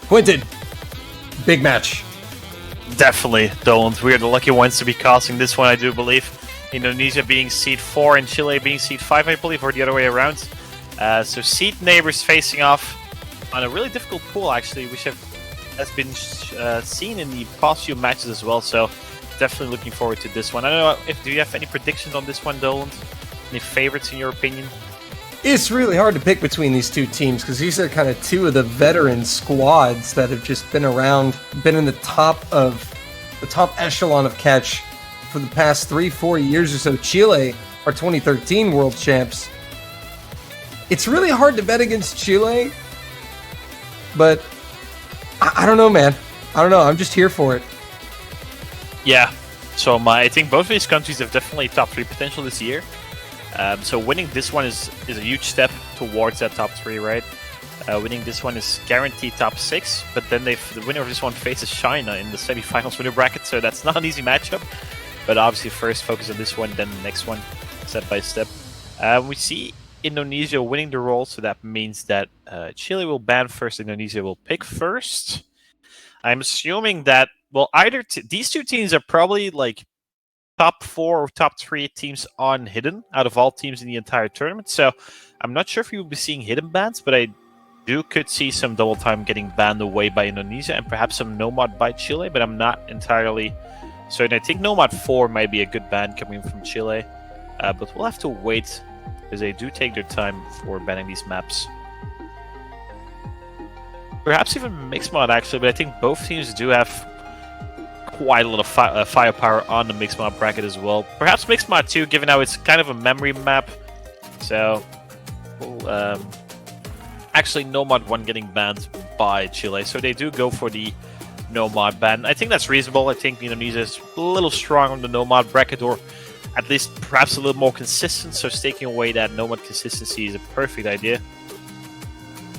Quinton, big match. Definitely don't. We're the lucky ones to be casting this one, I do believe. Indonesia being seed 4 and Chile being seed 5, I believe, or the other way around. So seed neighbors facing off on a really difficult pool, actually, which has been seen in the past few matches as well. So definitely looking forward to this one. I don't know do you have any predictions on this one, Dolan? Any favorites in your opinion? It's really hard to pick between these two teams because these are kind of two of the veteran squads that have just been around, been in the top echelon of catch for the past 3-4 years or so. Chile are 2013 world champs. It's really hard to bet against Chile, but I don't know, man. I don't know. I'm just here for it. Yeah. So I think both of these countries have definitely top 3 potential this year. So winning this one is a huge step towards that top 3, right? Winning this one is guaranteed top 6, but then the winner of this one faces China in the semifinals winner bracket, so that's not an easy matchup. But obviously first focus on this one, then the next one, step by step. We see Indonesia winning the role, so that means that Chile will ban first, Indonesia will pick first. I'm assuming that, well, either these two teams are probably like top 4 or top 3 teams on Hidden out of all teams in the entire tournament. So I'm not sure if we will be seeing Hidden bans, but I could see some double time getting banned away by Indonesia and perhaps some Nomad by Chile, but I'm not entirely certain. I think Nomad 4 might be a good ban coming from Chile, but we'll have to wait because they do take their time for banning these maps. Perhaps even Mixed Mod actually, but I think both teams do have quite a lot of firepower on the Mixed Mod bracket as well. Perhaps Mixed Mod 2, given how it's kind of a memory map. So, actually Nomad 1 getting banned by Chile, so they do go for the Nomad ban. I think that's reasonable. I think Indonesia is a little strong on the Nomad bracket, or at least perhaps a little more consistent, so taking away that Nomad consistency is a perfect idea.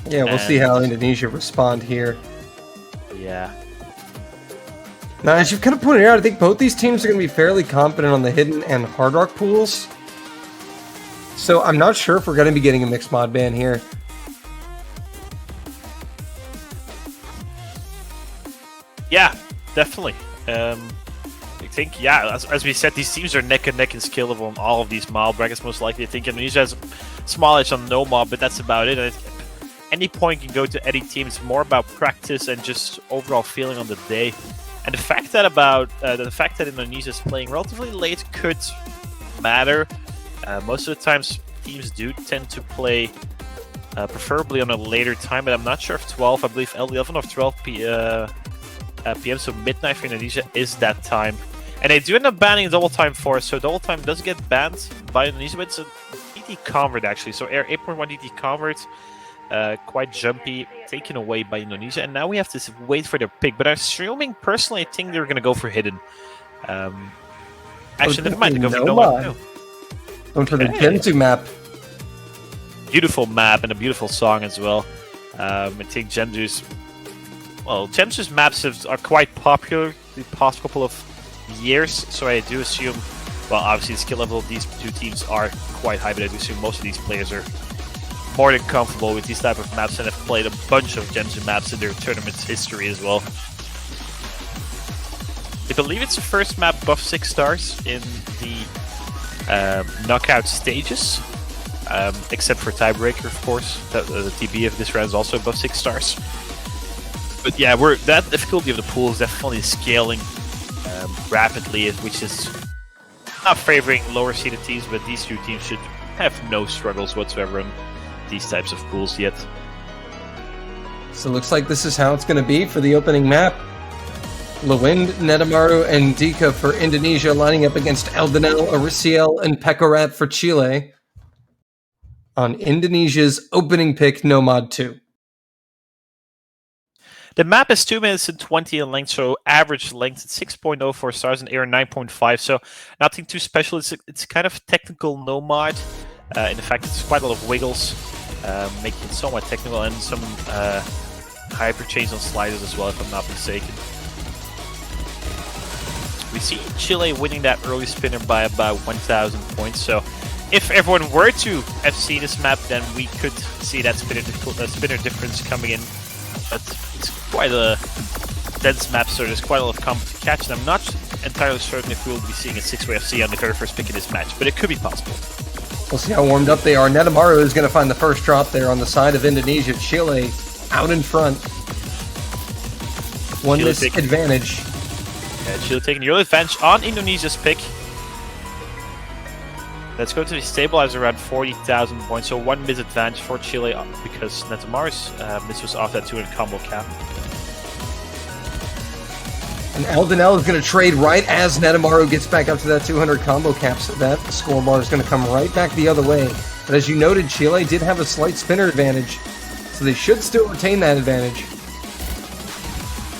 Yeah, we'll see how Indonesia respond here. Yeah. Now, as you've kind of pointed out, I think both these teams are going to be fairly confident on the Hidden and Hard Rock pools. So I'm not sure if we're going to be getting a Mixed Mod ban here. Yeah, definitely. I think, yeah, as we said, these teams are neck and neck in skill level on all of these mild brackets, most likely. I think Indonesia has small edge on no mob, but that's about it. At any point can go to any team. It's more about practice and just overall feeling on the day. And the fact that Indonesia is playing relatively late could matter. Most of the times, teams do tend to play preferably on a later time, but I'm not sure if 12, I believe 11 or 12 p.m., so midnight for Indonesia is that time. And they do end up banning double time for us, so double time does get banned by Indonesia, but it's a DT convert actually. So 8.1 DT convert, quite jumpy, taken away by Indonesia, and now we have to wait for their pick. But I'm assuming, personally, I think they're going to go for Hidden. Actually, never mind, they go for Nomad too. Going for the Genzu map. Beautiful map and a beautiful song as well. I think Genzu's maps are quite popular the past couple of years, so I do assume, well, obviously the skill level of these two teams are quite high, but I do assume most of these players are more than comfortable with these type of maps and have played a bunch of Genzu maps in their tournament's history as well. I believe it's the first map above 6 stars in the knockout stages, except for Tiebreaker, of course. The TB of this round is also above 6 stars. But yeah, that difficulty of the pool is definitely scaling rapidly, which is not favoring lower seeded teams, but these two teams should have no struggles whatsoever on these types of pools yet. So it looks like this is how it's going to be for the opening map. Lewind, Netamaru, and Dika for Indonesia lining up against Eldenel, Ariciel, and Pekorat for Chile on Indonesia's opening pick, Nomad 2. The map is 2 minutes and 20 in length, so average length at 6.04 stars and air 9.5, so nothing too special. It's kind of technical Nomad. In fact, it's quite a lot of wiggles, making it somewhat technical, and some hyper chains on sliders as well, if I'm not mistaken. We see Chile winning that early spinner by about 1,000 points, so if everyone were to FC this map, then we could see that spinner difference coming in. But it's quite a dense map, so there's quite a lot of combo to catch, and I'm not entirely certain if we will be seeing a 6-way FC on the very first pick of this match, but it could be possible. We'll see how warmed up they are. Netamaru is going to find the first drop there on the side of Indonesia. Chile out in front. One miss advantage. Yeah, Chile taking the early advantage on Indonesia's pick. That's going to be stabilized around 40,000 points, so one miss advantage for Chile because Netamaru's miss was off that 200 combo cap. And Eldenel is going to trade right as Netamaru gets back up to that 200 combo cap, so that score bar is going to come right back the other way. But as you noted, Chile did have a slight spinner advantage, so they should still retain that advantage.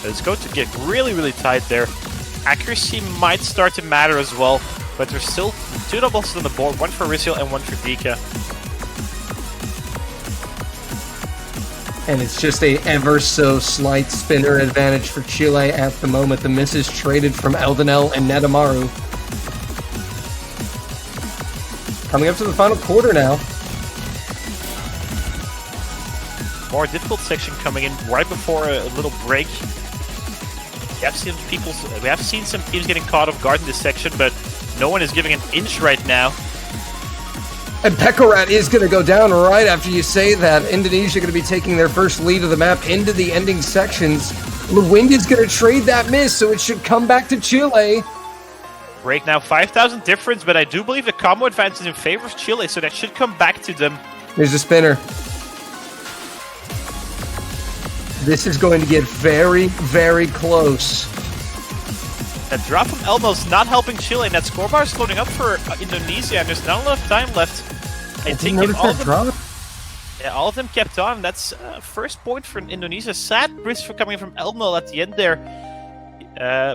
It's going to get really, really tight there. Accuracy might start to matter as well, but there's still two doubles on the board, one for Rizil and one for Dika. And it's just a ever so slight spinner advantage for Chile at the moment. The misses traded from Eldenel and Netamaru. Coming up to the final quarter now. More difficult section coming in right before a little break. We have seen some teams getting caught off guard in this section, but no one is giving an inch right now. And Pekarat is going to go down right after you say that. Indonesia going to be taking their first lead of the map into the ending sections. Lewind is going to trade that miss, so it should come back to Chile. Break now, 5,000 difference, but I do believe the combo advance is in favor of Chile, so that should come back to them. There's a spinner. This is going to get very, very close. That drop from Elmo's not helping Chile, and that score bar is loading up for Indonesia, and there's not enough time left. I think if all of them kept on, that's first point for Indonesia. Sad risk for coming from Elmo at the end there.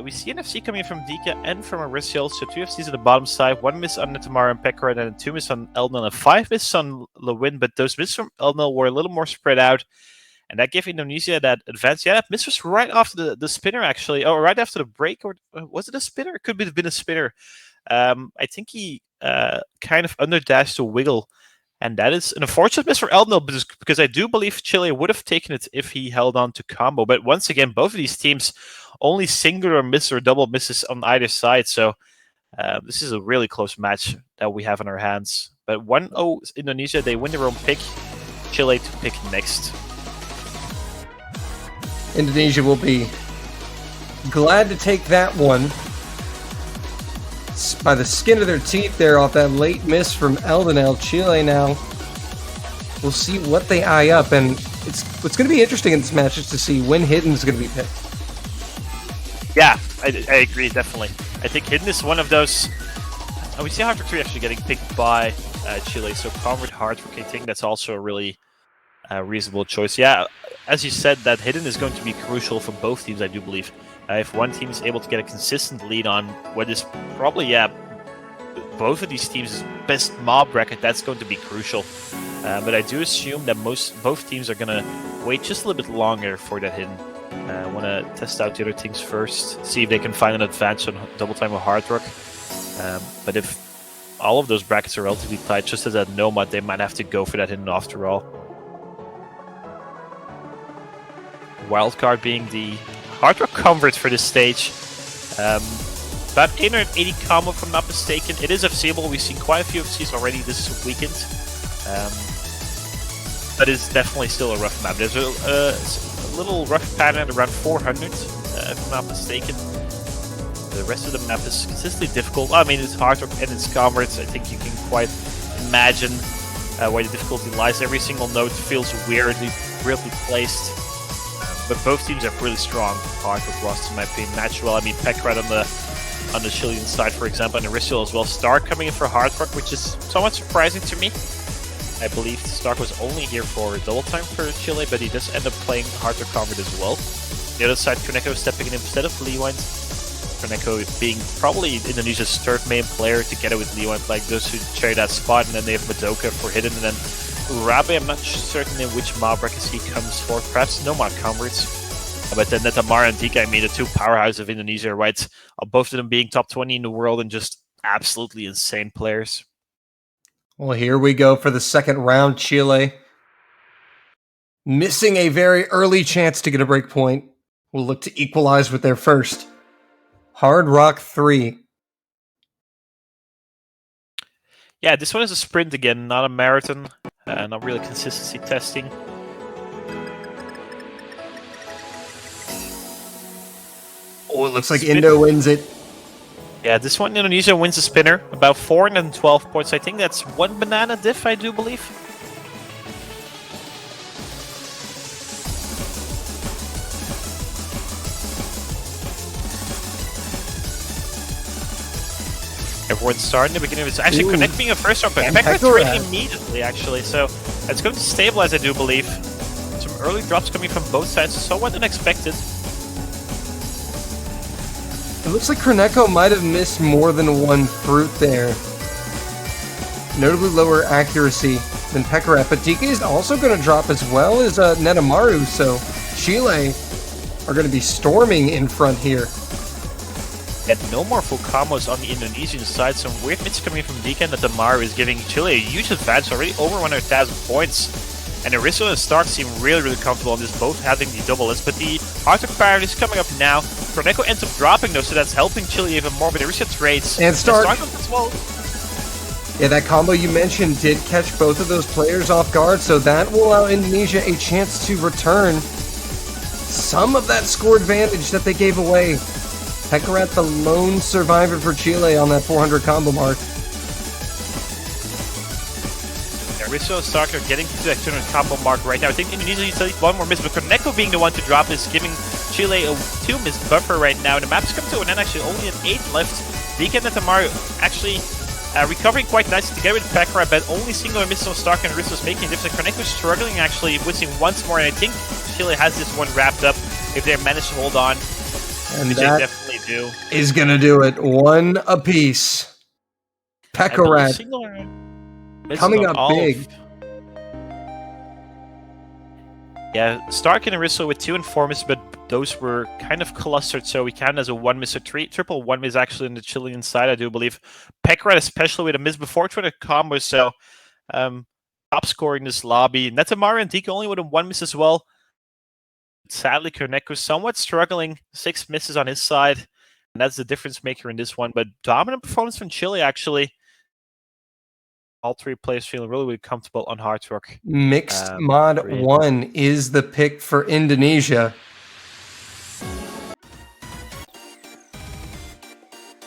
We see an FC coming from Dika and from Mauricio, so two FCs at the bottom side, one miss on Netamaru and Pekarat, and two miss on Elnel, and five miss on Lewin, but those misses from Elnel were a little more spread out. And that gave Indonesia that advance. Yeah, that miss was right after the spinner, actually. Oh, right after the break. Or was it a spinner? It could have been a spinner. I think he kind of underdashed a wiggle. And that is an unfortunate miss for Elnel, because I do believe Chile would have taken it if he held on to combo. But once again, both of these teams only singular miss or double misses on either side. So this is a really close match that we have in our hands. But 1-0 Indonesia, they win their own pick. Chile to pick next. Indonesia will be glad to take that one by the skin of their teeth there off that late miss from Eldenel. Chile now, we'll see what they eye up, and what's going to be interesting in this match is to see when Hidden's going to be picked. Yeah, I agree, definitely. I think Hidden is one of those... we see Hard Rock 3 actually getting picked by Chile, so Convert Hard Rock, I think that's also a really reasonable choice. Yeah, as you said, that Hidden is going to be crucial for both teams, I do believe. If one team is able to get a consistent lead on what is probably, both of these teams' best mob bracket, that's going to be crucial. But I do assume that both teams are going to wait just a little bit longer for that Hidden. I want to test out the other things first, see if they can find an advantage on double time with Hard Rock. But if all of those brackets are relatively tight, just as that Nomad, they might have to go for that Hidden after all. Wildcard being the Hard Rock Convert for this stage. About 880 combo, if I'm not mistaken. It is FCable. We've seen quite a few FCs already this weekend. But it's definitely still a rough map. There's a little rough pattern at around 400, if I'm not mistaken. The rest of the map is consistently difficult. I mean, it's Hard Rock and it's Converts. I think you can quite imagine where the difficulty lies. Every single node feels weirdly placed. But both teams have really strong Hard Rock rosters, in my opinion. Match well. I mean, Pekarat on the Chilean side, for example, and Aristiel as well. Stark coming in for Hard Rock, which is somewhat surprising to me. I believe Stark was only here for double time for Chile, but he does end up playing Hard Rock Convert as well. The other side, Koneko stepping in instead of Leewine. Koneko being probably Indonesia's third main player together with Leewine, like those who share that spot, and then they have Madoka for Hidden, and then Urabe, I'm not certain in which mob brackets he comes for. Perhaps no mod converts. But then Netamaru and Dika, I mean, the two powerhouses of Indonesia, right? Both of them being top 20 in the world and just absolutely insane players. Well, here we go for the second round, Chile. missing a very early chance to get a break point, will look to equalize with their first. Hard Rock 3. Yeah, this one is a sprint again, not a marathon. Not really consistency testing. Oh, it looks like Indo wins it. Yeah, this one Indonesia wins the spinner. About 412 points. I think that's 1 banana diff, I do believe. Everyone's starting at the beginning. It's actually Connect being a first round pick. Pekka trading immediately, actually. So it's going to stabilize, I do believe. Some early drops coming from both sides. Somewhat unexpected. It looks like Korneko might have missed more than one fruit there. Notably lower accuracy than Pekarat, but DK is also going to drop as well as Netamaru, so Chile are going to be storming in front here. And no more full combos on the Indonesian side. Some weird mids coming from DK and Netamaru is giving Chile a huge advantage, already over 100,000 points. And Aristo and Stark seem really comfortable on this, both having the double list, but the Arctic Parity is coming up now. Korneko ends up dropping though, so that's helping Chile even more, but Aristo trades. And Stark as well. Yeah, that combo you mentioned did catch both of those players off guard, so that will allow Indonesia a chance to return some of that score advantage that they gave away. Pekarat, the lone survivor for Chile on that 400 combo mark. Aristo and Stark are getting to that 200 combo mark right now. I think Indonesia needs to leave one more miss, but Korneko being the one to drop is giving Chile a 2-miss buffer right now. The map's come to an end, actually only an 8 left. DK and Netamaru actually recovering quite nicely together with Pekarat, but only single miss on Stark and Aristo is making a difference. Korneko struggling actually, whizzing once more, and I think Chile has this one wrapped up if they manage to hold on. And which that they definitely do. Is going to do it. One apiece. Pekarat coming up big. Yeah, Stark and Aristo with 2 and 4 misses, but those were kind of clustered, so we count as a 1 miss or triple 1 miss actually on the Chilean side, I do believe. Pekarat especially with a miss before trying to combo, so top scoring this lobby. Netamaru and DK only with a 1 miss as well. Sadly, Korneko somewhat struggling, 6 misses on his side, and that's the difference maker in this one. But dominant performance from Chile, actually. All 3 players feeling really comfortable on Hard Rock. Mixed Mod 1 is the pick for Indonesia.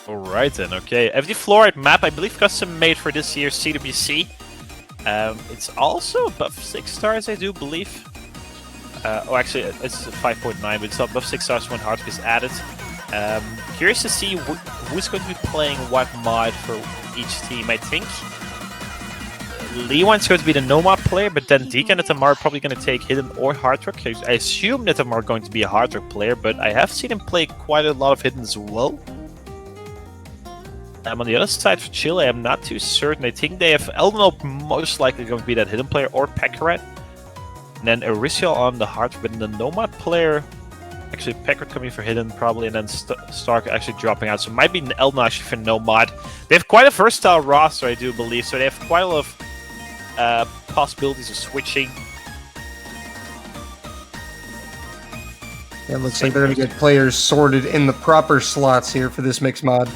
Alright then, okay. FD Fluoride map, I believe custom made for this year's CWC. It's also above 6 stars, I do believe. Actually, it's 5.9, but it's above 6 stars when Hard Rock is added. Curious to see who's going to be playing what mod for each team. I think Leewan's going to be the Nomad player, but then DK and Netamaru are probably going to take Hidden or Hard Rock. I assume Netamaru are going to be a Hard Rock player, but I have seen him play quite a lot of Hidden as well. On the other side for Chile, I'm not too certain. I think they have Eldenop most likely going to be that Hidden player or Pekarat. And then Aristo on the Hard Rock, but the Nomad player, actually Pekarat coming for Hidden probably, and then Stark actually dropping out. So it might be Elden actually for Nomad. They have quite a versatile roster, I do believe, so they have quite a lot of possibilities of switching. Yeah, it looks like they're going to get players sorted in the proper slots here for this mixed mod.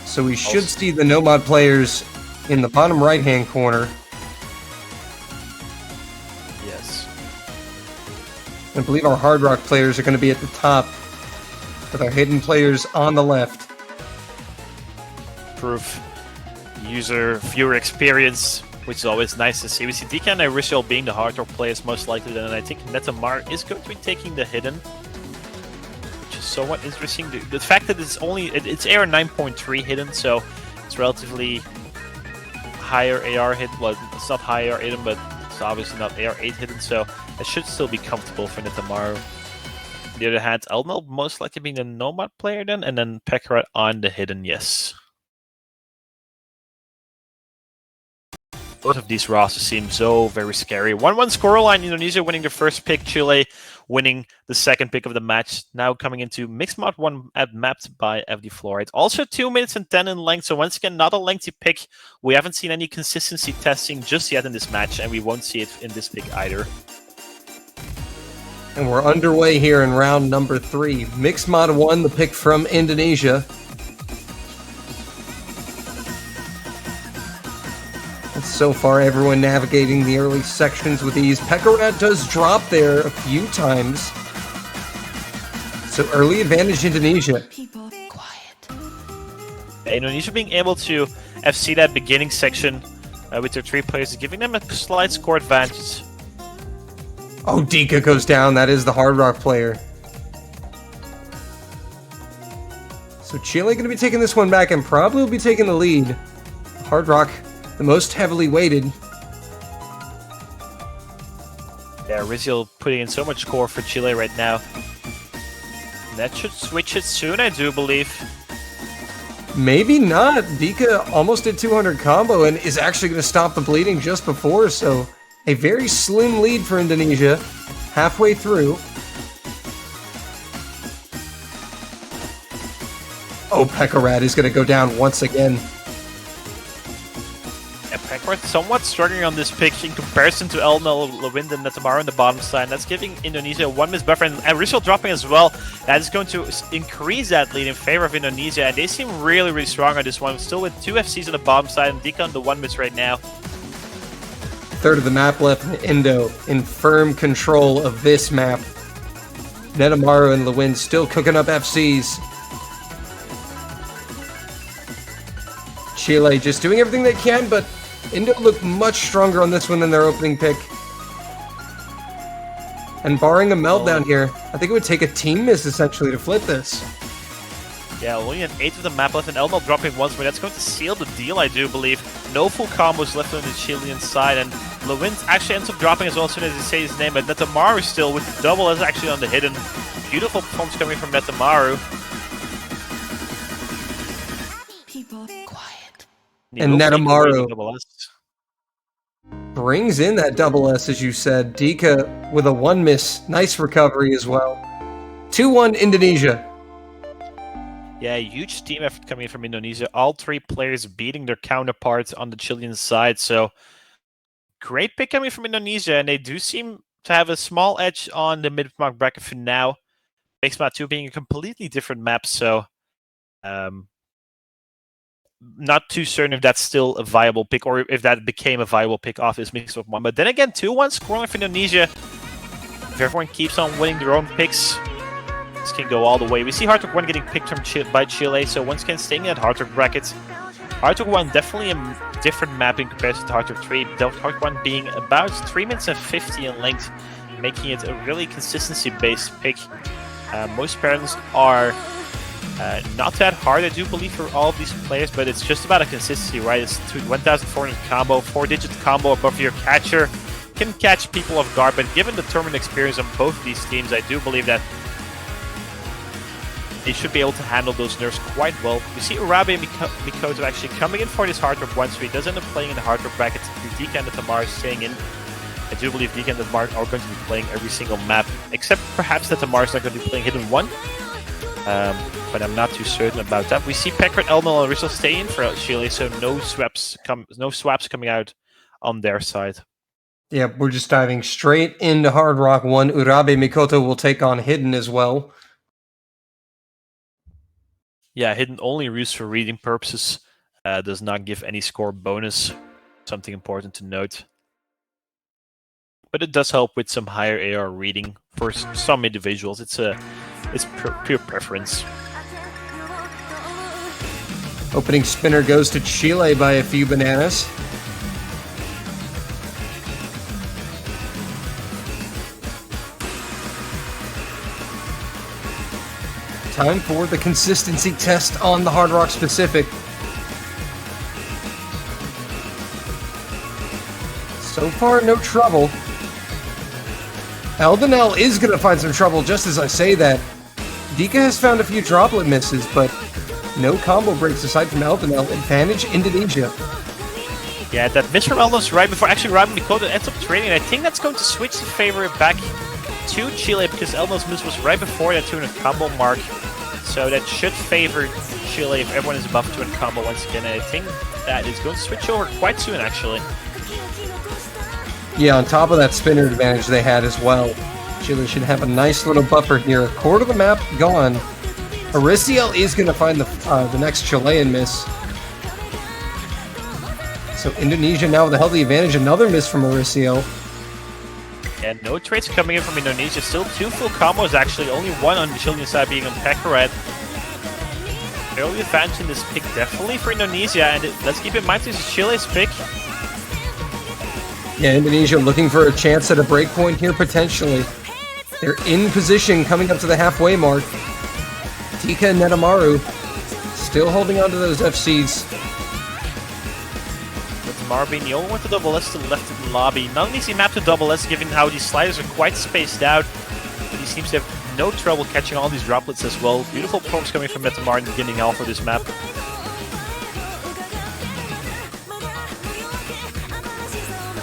So we should see the Nomad players in the bottom right-hand corner. Yes. I believe our Hard Rock players are going to be at the top, with our Hidden players on the left. Proof. User viewer experience, which is always nice to see. We see DK and Aristo being the Hard Rock players most likely, then, and I think Netamaru is going to be taking the Hidden, which is somewhat interesting. The fact that it's only it's AR 9.3 Hidden, so it's relatively higher AR hit. Well, it's not high AR hidden, but it's obviously not AR 8 hidden, so it should still be comfortable for Netamaru. On the other hand, Elnel most likely being the Nomad player then, and then Pekarat on the Hidden, yes. Both of these rosters seem so very scary. 1-1 scoreline, Indonesia winning the first pick, Chile winning the second pick of the match. Now coming into Mixed Mod 1 mapped by FD Fluoride. Also 2 minutes and 10 in length, so once again, not a lengthy pick. We haven't seen any consistency testing just yet in this match, and we won't see it in this pick either. And we're underway here in round number 3. Mixed Mod 1, the pick from Indonesia. So far, everyone navigating the early sections with ease. Pekarat does drop there a few times. So early advantage Indonesia. Indonesia being able to FC that beginning section with their 3 players is giving them a slight score advantage. Oh, Dika goes down. That is the Hard Rock player. So Chile going to be taking this one back and probably will be taking the lead. Hard Rock, the most heavily weighted. Yeah, Rizal putting in so much score for Chile right now. That should switch it soon, I do believe. Maybe not. Dika almost did 200 combo and is actually going to stop the bleeding just before, so a very slim lead for Indonesia halfway through. Oh, Pekarat is going to go down once again. Yeah, Pekarat somewhat struggling on this pick in comparison to Elmel, Lewind, and Netamaro on the bottom side. That's giving Indonesia 1 miss buffer, and Rizal dropping as well. That is going to increase that lead in favor of Indonesia, and they seem really, really strong on this one. Still with 2 FCs on the bottom side, and Dika on the 1 miss right now. Third of the map left, and Indo in firm control of this map. Netamaro and Lewind still cooking up FCs. Chile just doing everything they can, but Indo looked much stronger on this one than their opening pick. And barring a meltdown here, I think it would take a team miss essentially to flip this. Yeah, only an 8th of the map left, and Elmo dropping once more. That's going to seal the deal, I do believe. No full combos left on the Chilean side, and Lewind actually ends up dropping as well as soon as he says his name, but Netamaro still with the double is actually on the hidden. Beautiful performance coming from Netamaro. And Netamaro brings in that double S, as you said. Dika with a 1 miss. Nice recovery as well. 2-1 Indonesia. Yeah, huge team effort coming in from Indonesia. All 3 players beating their counterparts on the Chilean side. So, great pick coming from Indonesia, and they do seem to have a small edge on the mid-mark bracket for now. Mixed Mod 2 being a completely different map, so not too certain if that's still a viable pick or if that became a viable pick off this Mixed Mod 1. But then again, 2-1 scoreline for Indonesia. If everyone keeps on winning their own picks, this can go all the way. We see Hard Rock 1 getting picked from by Chile, so once again staying at Hard Rock brackets. Hard Rock 1 definitely a different map in comparison to Hard Rock 3. Hard Rock 1 being about 3 minutes and 50 in length, making it a really consistency-based pick. Most patterns are not that hard, I do believe, for all of these players, but it's just about a consistency, right? It's 1,400 combo, 4-digit combo above your catcher. Can catch people off guard, but given the tournament experience on both of these teams, I do believe that they should be able to handle those nerfs quite well. We see Urabe Mikoto actually coming in for this Hard Rock 1, so he does end up playing in the Hard Rock brackets. Dika and Netamaro staying in. I do believe Dika and Netamaro are going to be playing every single map, except perhaps Netamaro is not going to be playing Hidden 1. But I'm not too certain about that. We see Pekarat, Elmel, and Rizal stay in for Chile, so no swaps coming out on their side. Yeah, we're just diving straight into Hard Rock 1. Urabe Mikoto will take on Hidden as well. Yeah, Hidden only used for reading purposes. Does not give any score bonus. Something important to note. But it does help with some higher AR reading for some individuals. It's pure preference. Opening spinner goes to Chile by a few bananas. Time for the consistency test on the Hard Rock specific. So far, no trouble. Eldenel is going to find some trouble just as I say that. Dika has found a few droplet misses, but no combo breaks aside from Eldenel. Advantage Indonesia. Yeah, that miss from Elnos right before actually robbing Mikoto ends up trading. I think that's going to switch the favor back to Chile because Elnos' miss was right before that 200 combo mark. So that should favor Chile if everyone is above 200 combo once again. And I think that is going to switch over quite soon, actually. Yeah, on top of that spinner advantage they had as well. Chile should have a nice little buffer here. A quarter of the map gone. Ariciel is going to find the next Chilean miss. So Indonesia now with a healthy advantage. Another miss from Ariciel. And no trades coming in from Indonesia. Still 2 full combos, actually. Only 1 on the Chilean side being on Pekaret. Early advantage in this pick definitely for Indonesia. And let's keep in mind this is Chile's pick. Yeah, Indonesia looking for a chance at a breakpoint here potentially. They're in position coming up to the halfway mark. Tika and Netamaru still holding on to those FCs. Netamaru being the only one to double S to the left of the lobby. Not only is he mapped to double S, given how these sliders are quite spaced out, but he seems to have no trouble catching all these droplets as well. Beautiful performance coming from Netamaru in the beginning half of this map.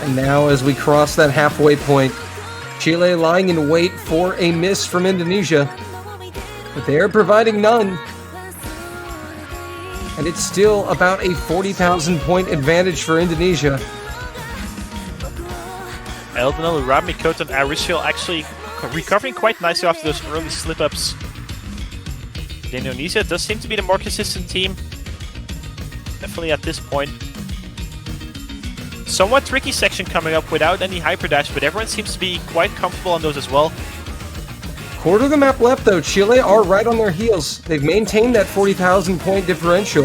And now as we cross that halfway point, Chile lying in wait for a miss from Indonesia. But they are providing none. And it's still about a 40,000 point advantage for Indonesia. Eldenel, Rami, Mikoto, and Ariciel actually recovering quite nicely after those early slip-ups. Indonesia does seem to be the more consistent team. Definitely at this point. Somewhat tricky section coming up without any hyper dash, but everyone seems to be quite comfortable on those as well. Quarter of the map left though. Chile are right on their heels. They've maintained that 40,000 point differential.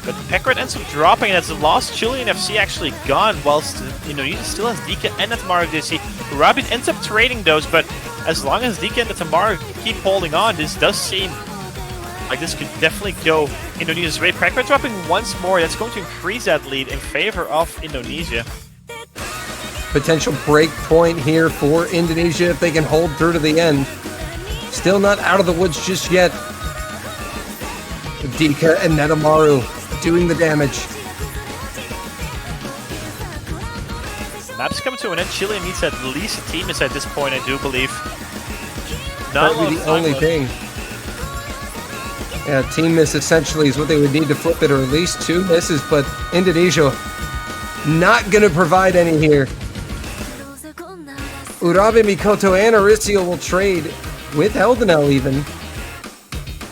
But Pekaret ends up dropping, and as the last Chilean FC actually gone, whilst Indonesia still has Dika and Netamaru DC. Rabbit ends up trading those, but as long as Dika and Netamaru keep holding on, this does seem like this could definitely go Indonesia's way. Pekaret dropping once more, that's going to increase that lead in favor of Indonesia. Potential break point here for Indonesia if they can hold through to the end. Still not out of the woods just yet. Dika and Netamaru doing the damage. Map's coming to an end. Chile needs at least a team miss at this point, I do believe. Probably the only thing. Yeah, team miss essentially is what they would need to flip it, or at least 2 misses, but Indonesia not going to provide any here. Urabe, Mikoto, and Ariciel will trade with Eldenel even,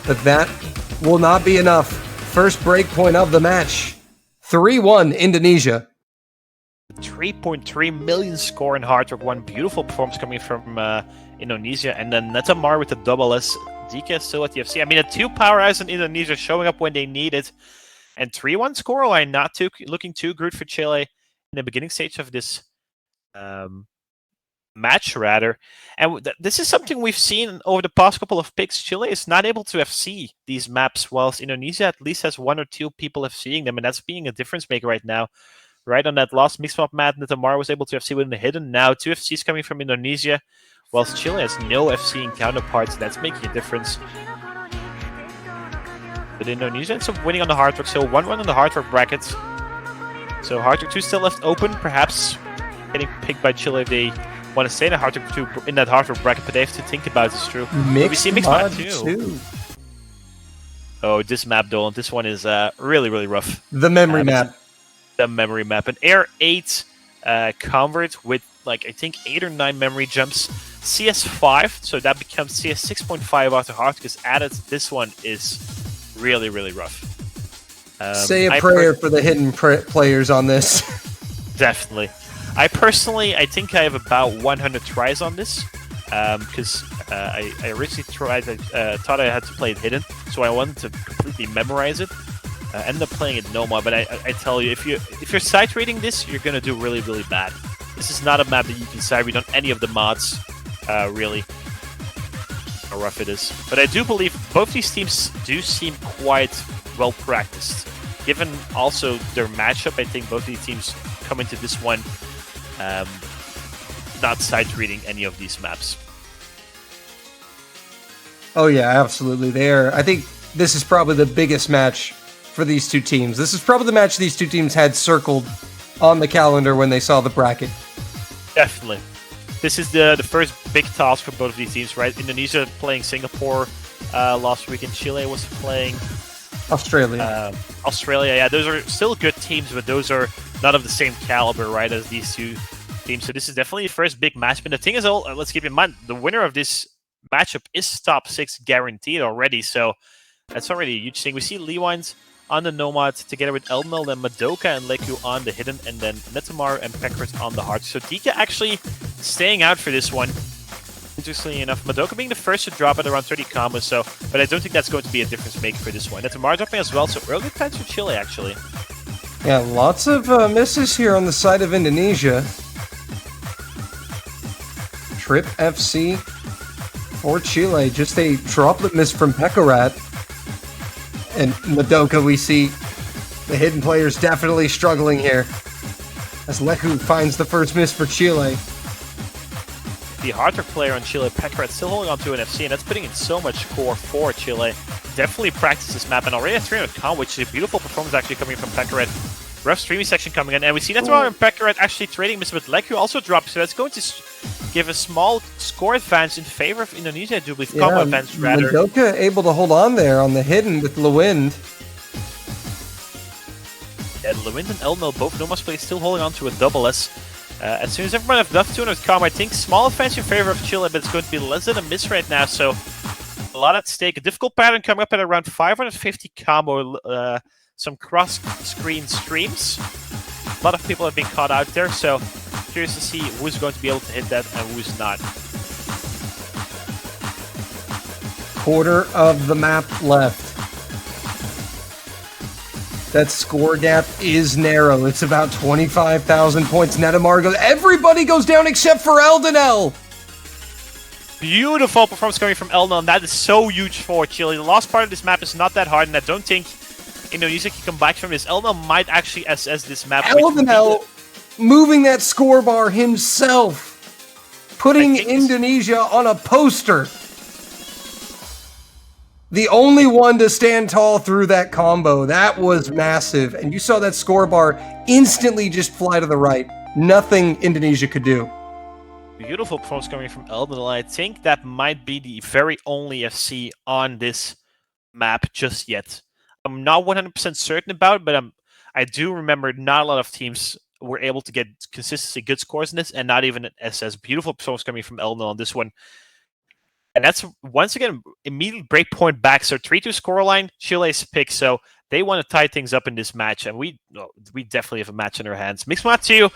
but that will not be enough. First break point of the match. 3-1 Indonesia. 3.3 million score in Hard Rock 1. Beautiful performance coming from Indonesia. And then Netamaru with the double S. Dika still at the FC. I mean, the 2 power eyes in Indonesia showing up when they need it. And 3-1 scoreline, not looking too good for Chile in the beginning stage of this match, rather. And this is something we've seen over the past couple of picks. Chile is not able to FC these maps, whilst Indonesia at least has 1 or 2 people FCing them, and that's being a difference maker right now. Right on that last mix map mat, Netamaru was able to FC with the hidden. Now 2 FCs coming from Indonesia, whilst Chile has no FCing counterparts. That's making a difference. But Indonesia ends up winning on the Hard Rock, so 1-1 on the Hard Rock bracket. So Hard Rock 2 still left open, perhaps getting picked by Chile if they want to stay in, Hard Rock 2, in that Hard Rock bracket, but they have to think about this, true. We see mixed map 2. Oh, this map, Dolan, this one is really, really rough. The memory map. The memory map. An Air 8 convert with, like, I think 8 or 9 memory jumps. CS5, so that becomes CS 6.5 after Hard Rock is added. This one is really, really rough. Say a prayer for the hidden players on this. Definitely. I think I have about 100 tries on this, because I originally thought I had to play it hidden, so I wanted to completely memorize it. Ended up playing it no more, but I tell you, if you're sight reading this, you're gonna do really, really bad. This is not a map that you can sight read on any of the mods, really. How rough it is. But I do believe both these teams do seem quite well practiced. Given also their matchup, I think both these teams come into this one not sight reading any of these maps. Oh yeah, absolutely. I think this is probably the biggest match for these 2 teams. This is probably the match these 2 teams had circled on the calendar when they saw the bracket. Definitely. This is the first big task for both of these teams, right? Indonesia playing Singapore last week, and Chile was playing Australia. Australia, yeah. Those are still good teams, but those are not of the same caliber, right, as these two teams. So this is definitely the first big match. But the thing is, let's keep in mind, the winner of this matchup is top 6 guaranteed already. So that's already a huge thing. We see Lewines on the Nomad together with Elmel, then Madoka and Leku on the Hidden, and then Netamar and Peckers on the Heart. So Dika actually staying out for this one. Interestingly enough, Madoka being the first to drop at around 30 combos, so, but I don't think that's going to be a difference maker for this one. Netamar dropping as well, so early plans for Chile, actually. Yeah, lots of misses here on the side of Indonesia. Trip FC for Chile, just a droplet miss from Pekarat. And Madoka, we see the hidden players definitely struggling here, as Leku finds the first miss for Chile. The harder player on Chile, Pekarat, still holding on to an FC, and that's putting in so much core for Chile. Definitely practice this map, and already at 300 com, which is a beautiful performance actually coming from Pekarat. Rough streaming section coming in, and we see Netamar and Pekarat actually trading miss, but Leku also drops, so that's going to give a small score advance in favor of Indonesia, I do believe. Yeah, combo advance, rather. Madoka able to hold on there on the Hidden with Lewind. Yeah, Lewind and Elmel, both Nomas players still holding on to a double S. As soon as everyone has enough 200 com, I think small advance in favor of Chile, but it's going to be less than a miss right now, so a lot at stake. A difficult pattern coming up at around 550 combo, some cross-screen streams. A lot of people have been caught out there, so curious to see who's going to be able to hit that and who's not. Quarter of the map left. That score gap is narrow. It's about 25,000 points. Netamar goes. Everybody goes down except for Eldenel. Beautiful performance coming from Eldenel, and that is so huge for Chile. The last part of this map is not that hard, and I don't think Indonesia can come back from this. Eldenel might actually SS this map. Eldenel moving that score bar himself, putting Indonesia on a poster. The only one to stand tall through that combo. That was massive. And you saw that score bar instantly just fly to the right. Nothing Indonesia could do. Beautiful performance coming from Eldenel. I think that might be the very only FC on this map just yet. I'm not 100% certain about it, but I do remember not a lot of teams were able to get consistently good scores in this, and not even an SS. Beautiful performance coming from Eldenel on this one. And that's, once again, immediate breakpoint back. So 3-2 scoreline, Chile's pick. So they want to tie things up in this match. And we definitely have a match in our hands. Mixed Mod 2,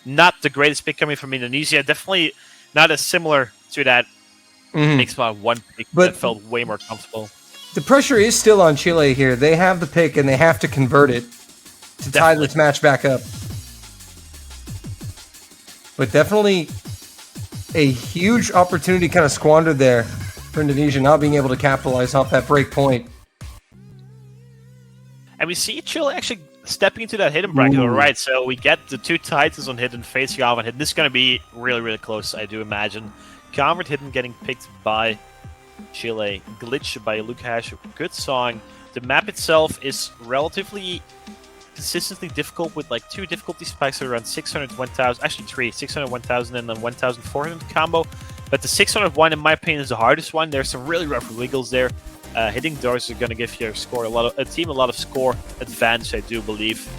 not the greatest pick coming from Indonesia. Definitely not as similar to that Mixed Mod 1 pick, but that felt way more comfortable. The pressure is still on Chile here. They have the pick and they have to convert it to tie this match back up. But definitely a huge opportunity kind of squandered there for Indonesia, not being able to capitalize off that break point. And we see Chile actually stepping into that hidden bracket, all right? So we get the two titles on hidden facing off on hidden. This is going to be really, really close, I do imagine. Convert hidden getting picked by Chile. Glitch by Lukash. Good song. The map itself is relatively consistently difficult with like 2 difficulty spikes at around 600 to 1000, actually 3, 600, 1000 and then 1400 combo. But the 601 in my opinion is the hardest one. There's some really rough wiggles there. Hitting doors are going to give your score a team a lot of score advantage, I do believe.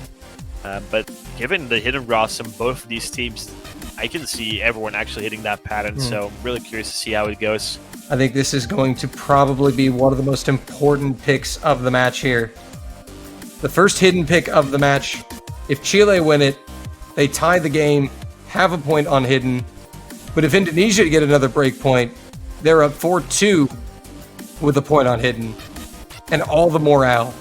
But given the hidden ROS in both of these teams, I can see everyone actually hitting that pattern. So I'm really curious to see how it goes. I think this is going to probably be one of the most important picks of the match here. The first hidden pick of the match. If Chile win it, they tie the game, have a point on hidden. But if Indonesia get another break point, they're up 4-2 with a point on hidden. And all the morale.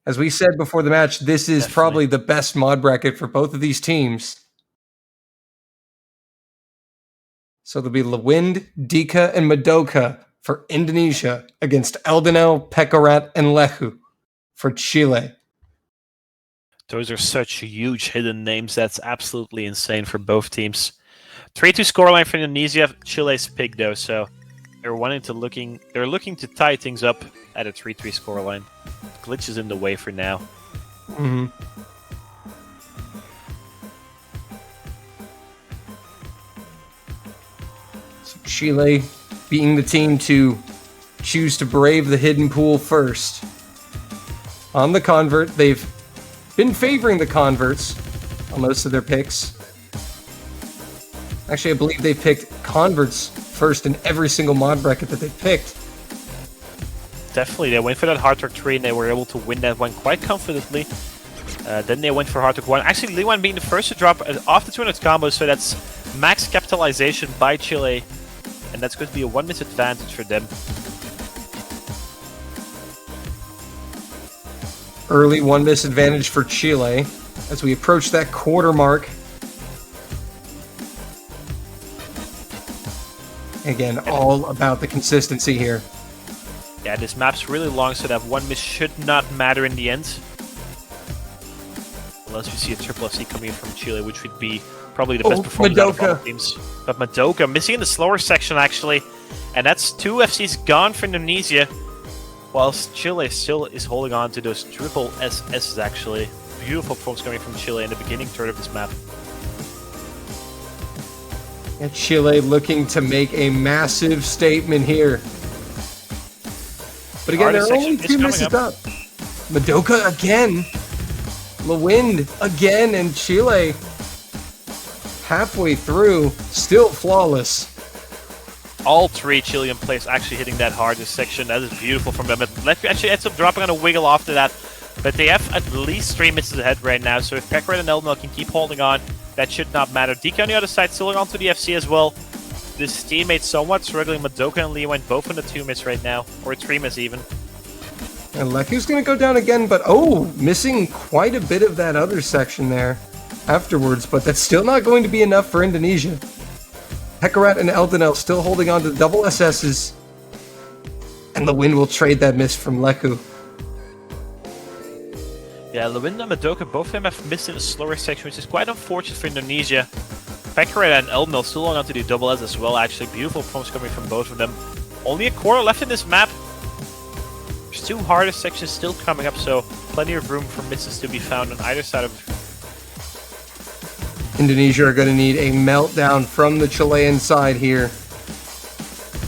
As we said before the match, this is probably the best mod bracket for both of these teams. So there'll be Lewind, Dika, and Madoka for Indonesia against Eldenel, Pekarat, and Lehu for Chile. Those are such huge hidden names. That's absolutely insane for both teams. 3-2 scoreline for Indonesia. Chile's pick though, so they're looking to tie things up at a 3-3 scoreline. Glitch is in the way for now. Mm-hmm. So Chile being the team to choose to brave the hidden pool first. On the convert, they've been favoring the converts on most of their picks. Actually, I believe they picked converts first in every single mod bracket that they picked. Definitely, they went for that Hard Rock 3 and they were able to win that one quite confidently. Then they went for Hard Rock 1. Actually, Lewan being the first to drop off the 200 combo, so that's max capitalization by Chile. And that's going to be a 1 miss advantage for them. Early 1 miss advantage for Chile as we approach that quarter mark. Again, all about the consistency here. Yeah, this map's really long, so that 1 miss should not matter in the end. Unless we see a triple FC coming in from Chile, which would be probably the best performance out of all teams. But Madoka missing in the slower section, actually. And that's 2 FCs gone for Indonesia. Whilst Chile still is holding on to those triple SSs, actually. Beautiful performance coming from Chile in the beginning third of this map. And Chile looking to make a massive statement here. But again, there are only 2 misses up. Madoka again. Lewind again, and Chile halfway through, still flawless. All 3 Chilean players actually hitting that hardest section. That is beautiful from them. Leku actually ends up dropping on a wiggle after that. But they have at least 3 misses ahead right now. So if Pekred and Elmel can keep holding on, that should not matter. DK on the other side still holding on to the FC as well. This teammate somewhat struggling. Madoka and Lee went both on the 2 miss right now. Or 3 miss even. And Leku's going to go down again, but missing quite a bit of that other section there afterwards. But that's still not going to be enough for Indonesia. Hekarat and Eldenel still holding on to the double SSs. And Lewind will trade that miss from Leku. Yeah, Lewind and Madoka, both of them have missed in a slower section, which is quite unfortunate for Indonesia. Hekarat and Eldenel still holding on to the double S as well, actually. Beautiful performance coming from both of them. Only a quarter left in this map. There's 2 hardest sections still coming up, so plenty of room for misses to be found on either side of... Indonesia are going to need a meltdown from the Chilean side here.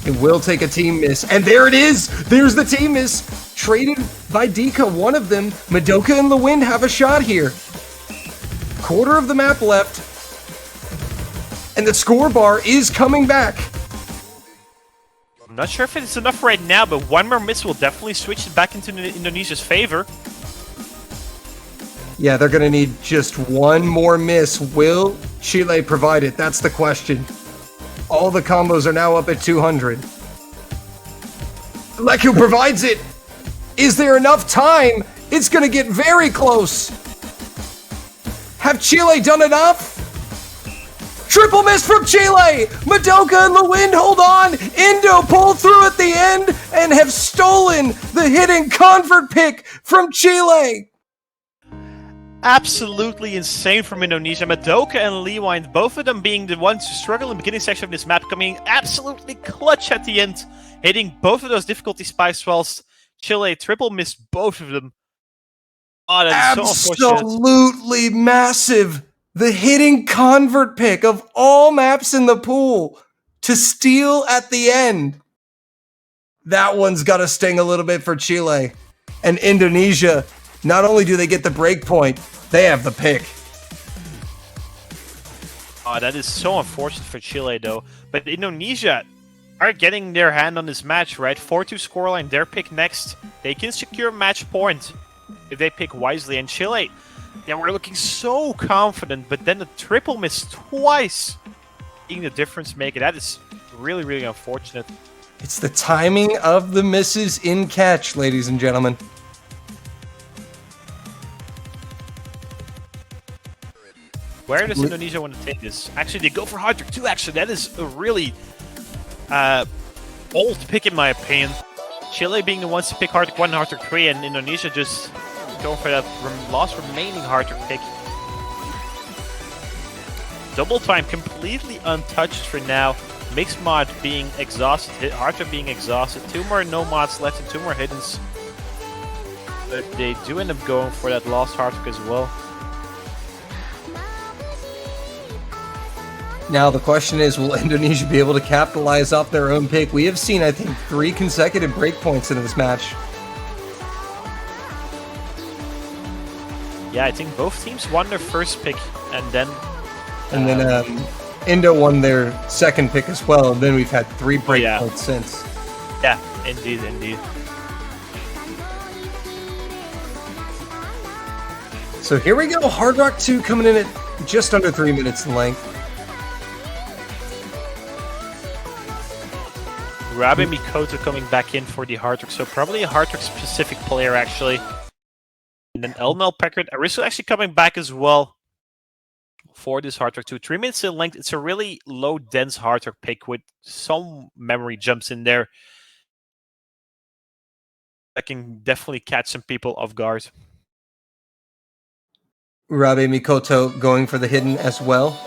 It will take a team miss. And there it is! There's the team miss! Traded by Dika, one of them. Madoka and Lewind have a shot here. Quarter of the map left. And the score bar is coming back. I'm not sure if it's enough right now, but 1 more miss will definitely switch it back into Indonesia's favor. Yeah, they're going to need just 1 more miss. Will Chile provide it? That's the question. All the combos are now up at 200. Leku provides it. Is there enough time? It's going to get very close. Have Chile done enough? Triple miss from Chile! Madoka and Lewind hold on! Indo pull through at the end and have stolen the hidden convert pick from Chile! Absolutely insane from Indonesia. Madoka and Lewind, both of them being the ones who struggle in the beginning section of this map, coming absolutely clutch at the end, hitting both of those difficulty spikes whilst Chile triple missed both of them. Oh, that is so unfortunate. Absolutely massive! The hidden convert pick of all maps in the pool to steal at the end. That one's got to sting a little bit for Chile. And Indonesia, not only do they get the break point, they have the pick. Oh, that is so unfortunate for Chile, though. But Indonesia are getting their hand on this match, right? 4-2 scoreline, their pick next. They can secure match point if they pick wisely. And Chile, they were looking so confident, but then the triple miss twice being the difference maker. That is really, really unfortunate. It's the timing of the misses in catch, ladies and gentlemen. Where does Indonesia want to take this? Actually, they go for Hard Rock 2, actually. That is a really bold pick, in my opinion. Chile being the ones to pick Hard Rock 1 and Hard Rock 3, and Indonesia just going for that last remaining Hard Rock pick. Double time completely untouched for now. Mixed mod being exhausted, Hard Rock being exhausted. 2 more no mods left and 2 more hiddens. But they do end up going for that last hard rock as well. Now the question is, will Indonesia be able to capitalize off their own pick? We have seen, I think, 3 consecutive breakpoints in this match. Yeah, I think both teams won their first pick, and then Indo won their second pick as well, and then we've had 3 breakpoints since. Yeah, indeed. So here we go, Hard Rock 2 coming in at just under 3 minutes in length. Rabe Mikoto coming back in for the Hard Rock, so probably a Hard Rock specific player actually. And then Elnel Packard, Arisu actually coming back as well for this Hard Rock 2. 3 minutes in length, it's a really low dense Hard Rock pick with some memory jumps in there. That can definitely catch some people off guard. Rabe Mikoto going for the hidden as well.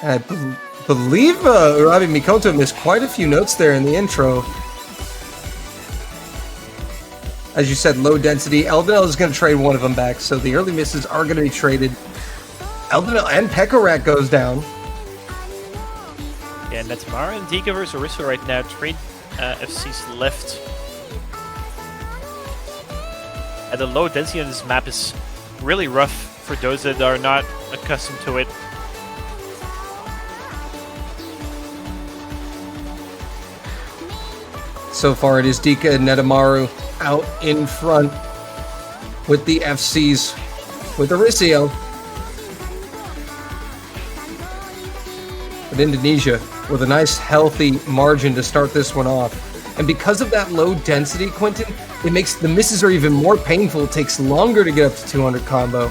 And I believe Rabe Mikoto missed quite a few notes there in the intro. As you said, low density. Eldenel is going to trade one of them back, so the early misses are going to be traded. Eldenel and Pekorak goes down. Yeah, and that's Mara and Dika versus Arisu right now. 3 FCs left. And the low density on this map is really rough for those that are not accustomed to it. So far it is Dika and Netamaru out in front with the FCs with Aricio. But Indonesia with a nice healthy margin to start this one off. And because of that low density, Quentin, it makes the misses are even more painful. It takes longer to get up to 200 combo.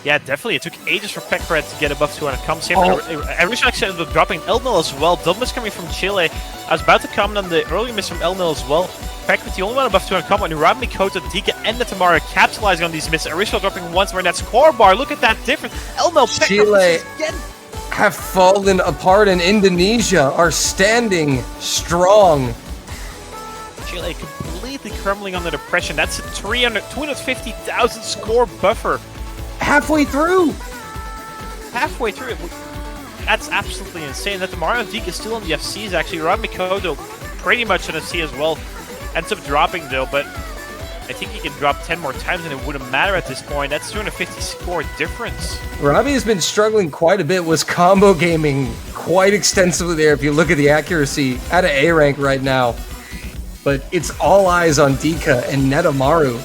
Yeah, definitely. It took ages for Pekorat to get above 200 combos here. I wish I ended up dropping Elnil as well. Double miss coming from Chile. I was about to comment on the early miss from Elnil as well. Pekorat the only one above 200 combo, and Rabe Mikoto, Dika, and Netamaru capitalizing on these misses. Aristo dropping once more in that score bar. Look at that difference. Elnil, Chile have fallen apart, and Indonesia are standing strong. Chile completely crumbling under the pressure. That's a 250,000 score buffer. Halfway through! Halfway through. That's absolutely insane. That the Mario Deke is still on the FCs, actually. Rabe Mikoto pretty much on FC as well. Ends up dropping, though, but I think he can drop 10 more times and it wouldn't matter at this point. That's 250 score difference. Robbie has been struggling quite a bit, was combo gaming quite extensively there if you look at the accuracy at an A rank right now. But it's all eyes on Dika, and Netamaru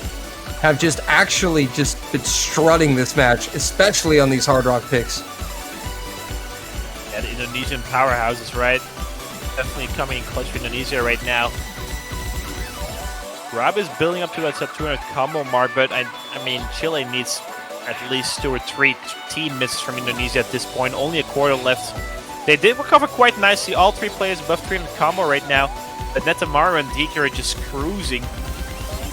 have just been strutting this match, especially on these Hard Rock picks. Yeah, the Indonesian powerhouses, right? Definitely coming in clutch for Indonesia right now. Rob is building up to that 200 combo mark, but I mean, Chile needs at least 2 or 3 team misses from Indonesia at this point. Only a quarter left. They did recover quite nicely. All 3 players above 300 combo right now. But Netamaru and Dika are just cruising.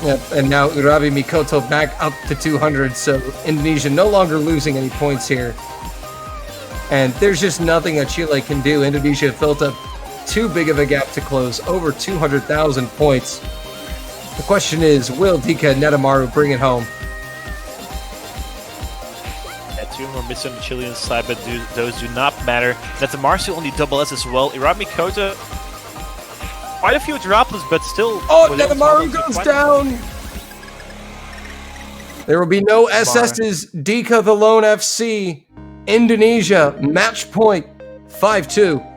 Yep, and now Rabe Mikoto back up to 200, so Indonesia no longer losing any points here. And there's just nothing that Chile can do. Indonesia built up too big of a gap to close, over 200,000 points. The question is, will Dika and Netamaru bring it home? Yeah, 2 more misses on the Chilean side, but those do not matter. Netamaru still only double S as well. Rabe Mikoto, quite a few droplets, but still... Oh, Netamaru goes down! There will be no SS's. Dika the lone FC. Indonesia, match point, 5-2.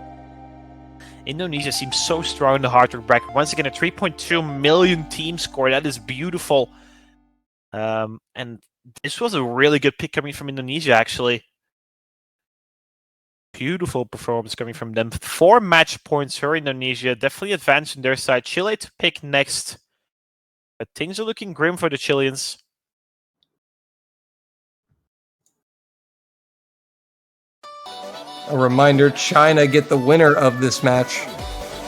Indonesia seems so strong in the Hard Rock bracket. Once again, a 3.2 million team score. That is beautiful. And this was a really good pick coming from Indonesia, actually. Beautiful performance coming from them. 4 match points for Indonesia. Definitely advancing their side. Chile to pick next. But things are looking grim for the Chileans. A reminder, China get the winner of this match.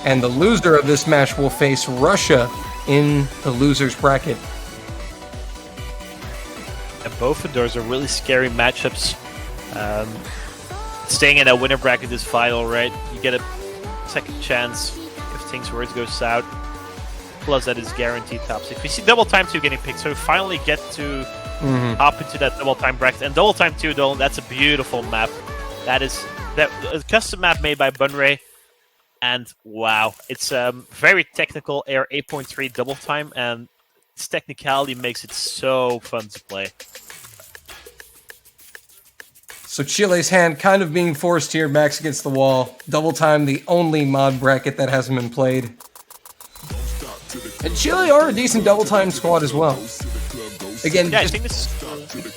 And the loser of this match will face Russia in the loser's bracket. And both of those are really scary matchups. Staying in that winner bracket is vital, right? You get a second chance if things were to go south. plus that is guaranteed top 6. We see double time 2 getting picked, so we finally get to hop into that double time bracket. And double time 2, though, that's a beautiful map. That is a custom map made by Bunray. And wow, it's very technical, Air 8.3 double time, and its technicality makes it so fun to play. So Chile's hand kind of being forced here, backs against the wall. Double time, the only mod bracket that hasn't been played. And Chile are a decent double time squad as well. Again, yeah, I think this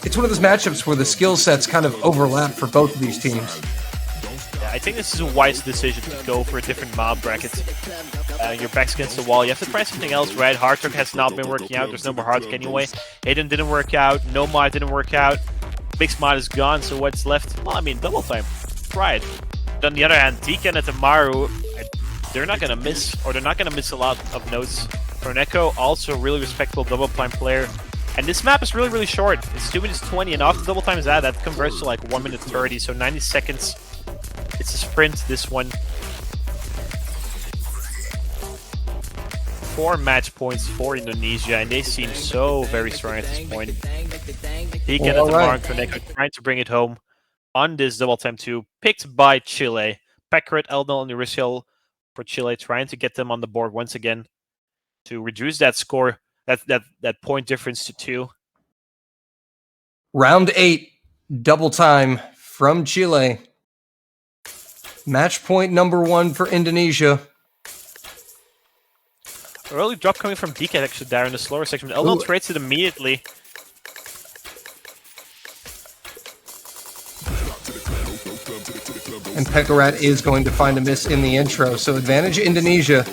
it's one of those matchups where the skill sets kind of overlap for both of these teams. Yeah, I think this is a wise decision to go for a different mob bracket. Your back's against the wall. You have to try something else, right? Hard Truck has not been working out. There's no more Hard Truck anyway. Aiden didn't work out. No mod didn't work out. Mixed mod is gone, so what's left? Well, I mean, double time. Try it. But on the other hand, Deacon and Tamaru, they're not going to miss, or they're not going to miss a lot of notes. Corneco, also a really respectable double time player. And this map is really, really short. It's 2 minutes 20, and after double time is that converts to like 1 minute 30, so 90 seconds. It's a sprint, this one. 4 match points for Indonesia, and they seem so very strong at this point. Deacon and Tamar and Corneco trying to bring it home on this double time 2, picked by Chile. Pekret, Eldon, and Urisiel for Chile, trying to get them on the board once again to reduce that score, that point difference to 2. Round 8, double time from Chile. Match point number 1 for Indonesia. Early drop coming from DK actually there in the slower section. Eldon trades it immediately. And Pekarat is going to find a miss in the intro, so advantage Indonesia.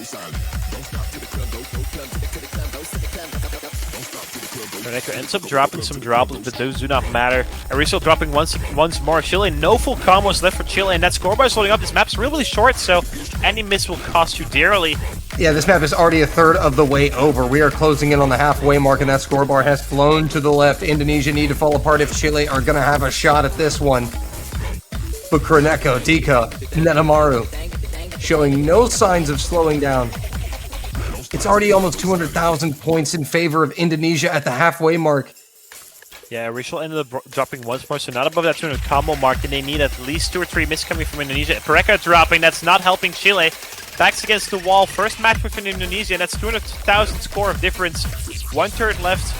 Corneco ends up dropping some droplets, but those do not matter. Ariso dropping once more. Chile, no full combos left for Chile, and that scorebar is loading up. This map's really short, so any miss will cost you dearly. Yeah, this map is already a third of the way over. We are closing in on the halfway mark, and that scorebar has flown to the left. Indonesia need to fall apart if Chile are going to have a shot at this one. But Corneco, Dika, Netamaru showing no signs of slowing down. It's already almost 200,000 points in favor of Indonesia at the halfway mark. Yeah, Rachel ended up dropping once more, so not above that 200 combo mark, and they need at least 2 or 3 misses coming from Indonesia. Pareka dropping, that's not helping Chile. Backs against the wall, first match between Indonesia, and that's 200,000 score of difference. 1/3 left.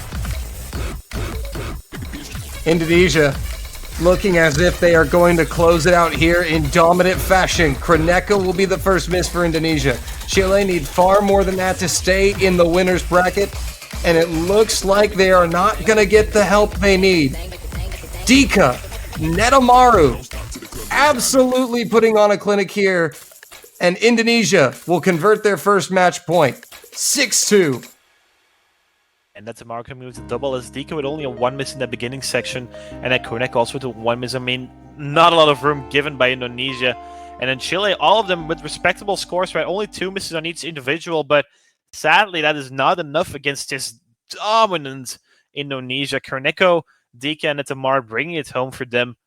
Indonesia looking as if they are going to close it out here in dominant fashion. Corneco will be the first miss for Indonesia. Chile need far more than that to stay in the winner's bracket, and it looks like they are not going to get the help they need. Dika, Netamaru, absolutely putting on a clinic here, and Indonesia will convert their first match point. 6-2. And that's Tamar coming with a double as Dika with only a 1 miss in the beginning section, and then Corneco also with a 1 miss. I mean, not a lot of room given by Indonesia. And then Chile, all of them with respectable scores, right? Only 2 misses on each individual, but sadly, that is not enough against this dominant Indonesia. Corneco, Dika, and Tamar bringing it home for them.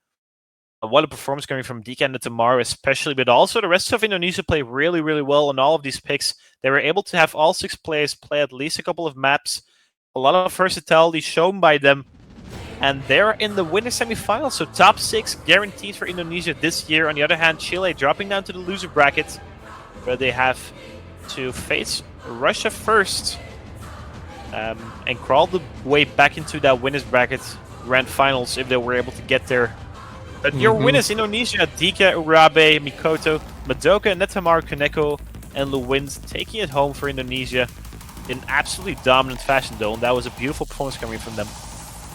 What a performance coming from Dika and Tamar, especially, but also the rest of Indonesia play really, really well on all of these picks. They were able to have all 6 players play at least a couple of maps. A lot of versatility shown by them. And they're in the winner semifinal, so top 6 guaranteed for Indonesia this year. On the other hand, Chile dropping down to the loser bracket, where they have to face Russia first and crawl the way back into that winner's bracket grand finals if they were able to get there. But your winners, Indonesia, Dika, Urabe, Mikoto, Madoka, Netamaru, Corneco, and Luwins taking it home for Indonesia in absolutely dominant fashion, though. And that was a beautiful performance coming from them.